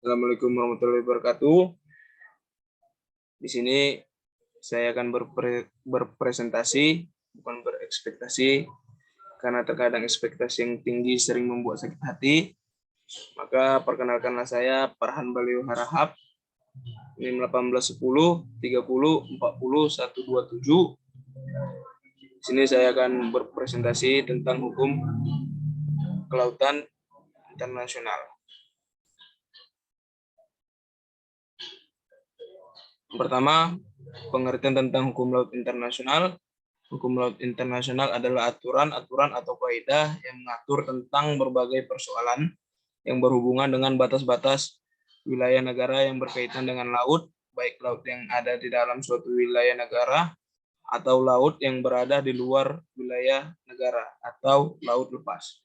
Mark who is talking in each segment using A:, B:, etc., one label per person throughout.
A: Assalamualaikum warahmatullahi wabarakatuh. Di sini saya akan berpresentasi, bukan berekspektasi, karena terkadang ekspektasi yang tinggi sering membuat sakit hati. Maka perkenalkanlah saya Farhan Baliu Harahap, NIM 1810 30 40 127. Di sini saya akan berpresentasi tentang hukum kelautan internasional. Pertama, pengertian tentang hukum laut internasional. Hukum laut internasional adalah aturan-aturan atau kaidah yang mengatur tentang berbagai persoalan yang berhubungan dengan batas-batas wilayah negara yang berkaitan dengan laut, baik laut yang ada di dalam suatu wilayah negara atau laut yang berada di luar wilayah negara atau laut lepas.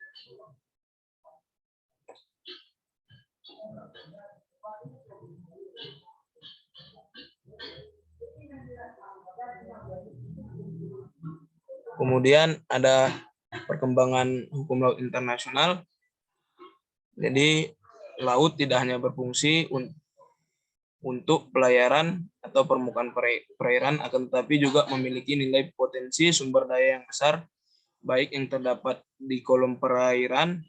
A: Kemudian ada perkembangan hukum laut internasional. Jadi laut tidak hanya berfungsi untuk pelayaran atau permukaan perairan, akan tetapi juga memiliki nilai potensi sumber daya yang besar, baik yang terdapat di kolom perairan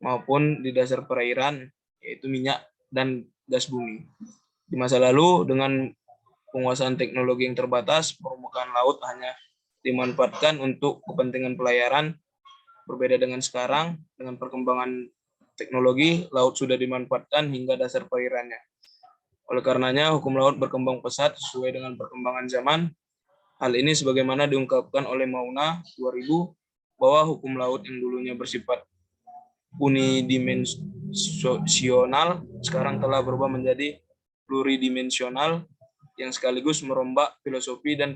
A: maupun di dasar perairan, yaitu minyak dan gas bumi. Di masa lalu, dengan penguasaan teknologi yang terbatas, permukaan laut hanya dimanfaatkan untuk kepentingan pelayaran. Berbeda dengan sekarang, dengan perkembangan teknologi, laut sudah dimanfaatkan hingga dasar perairannya. Oleh karenanya, hukum laut berkembang pesat sesuai dengan perkembangan zaman. Hal ini sebagaimana diungkapkan oleh Mauna 2000, bahwa hukum laut yang dulunya bersifat unidimensional, sekarang telah berubah menjadi pluridimensional, yang sekaligus merombak filosofi dan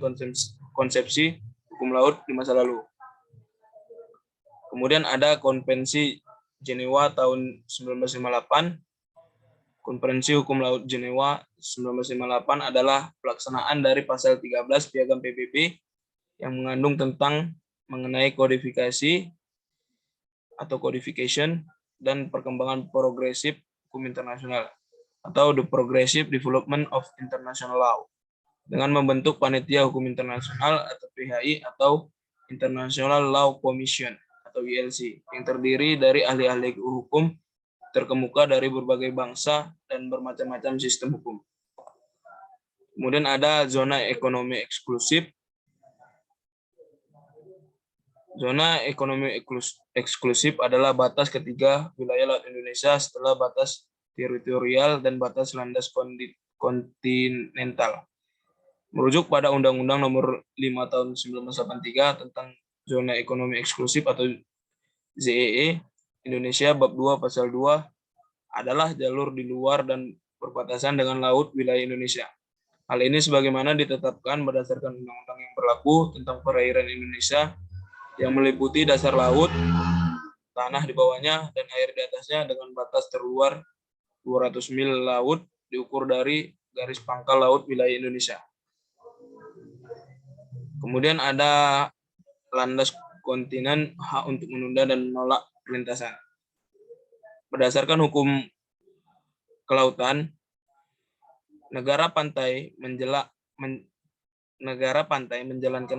A: konsepsi hukum laut di masa lalu. Kemudian ada Konvensi Jenewa tahun 1958. Konferensi Hukum Laut Jenewa 1958 adalah pelaksanaan dari pasal 13 Piagam PBB yang mengandung tentang mengenai kodifikasi atau codification dan perkembangan progresif hukum internasional atau the progressive development of international law, dengan membentuk panitia hukum internasional atau PHI atau International Law Commission atau ILC yang terdiri dari ahli-ahli hukum terkemuka dari berbagai bangsa dan bermacam-macam sistem hukum. Kemudian ada zona ekonomi eksklusif. Zona ekonomi eksklusif adalah batas ketiga wilayah laut Indonesia setelah batas teritorial dan batas landas kontinental. Merujuk pada Undang-Undang Nomor 5 Tahun 1983 tentang Zona Ekonomi Eksklusif atau ZEE, Indonesia Bab 2 Pasal 2 adalah jalur di luar dan berbatasan dengan laut wilayah Indonesia. Hal ini sebagaimana ditetapkan berdasarkan undang-undang yang berlaku tentang perairan Indonesia yang meliputi dasar laut, tanah di bawahnya, dan air di atasnya dengan batas terluar 200 mil laut diukur dari garis pangkal laut wilayah Indonesia. Kemudian ada landas kontinen, hak untuk menunda dan menolak perlintasan. Berdasarkan hukum kelautan, negara pantai menjalankan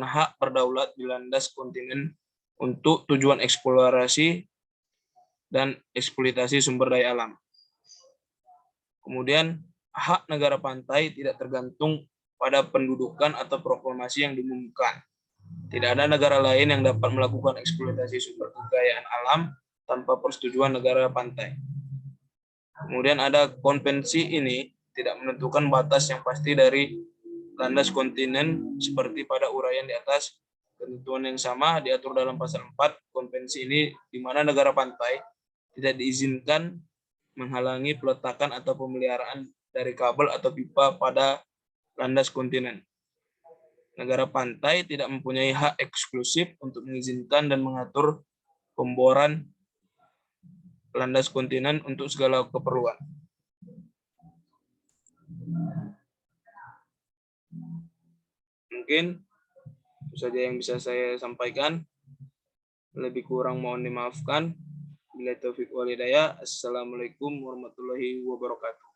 A: hak berdaulat di landas kontinen untuk tujuan eksplorasi dan eksploitasi sumber daya alam. Kemudian, hak negara pantai tidak tergantung pada pendudukan atau proklamasi yang diumumkan. Tidak ada negara lain yang dapat melakukan eksploitasi sumber kekayaan alam tanpa persetujuan negara pantai. Kemudian ada konvensi ini tidak menentukan batas yang pasti dari landas kontinen seperti pada uraian di atas. Ketentuan yang sama diatur dalam pasal 4 konvensi ini, di mana negara pantai tidak diizinkan menghalangi peletakan atau pemeliharaan dari kabel atau pipa pada landas kontinen. Negara pantai tidak mempunyai hak eksklusif untuk mengizinkan dan mengatur pemboran landas kontinen untuk segala keperluan. Mungkin itu saja yang bisa saya sampaikan. Lebih kurang mohon dimaafkan. Bila taufik wal hidayah. Assalamualaikum warahmatullahi wabarakatuh.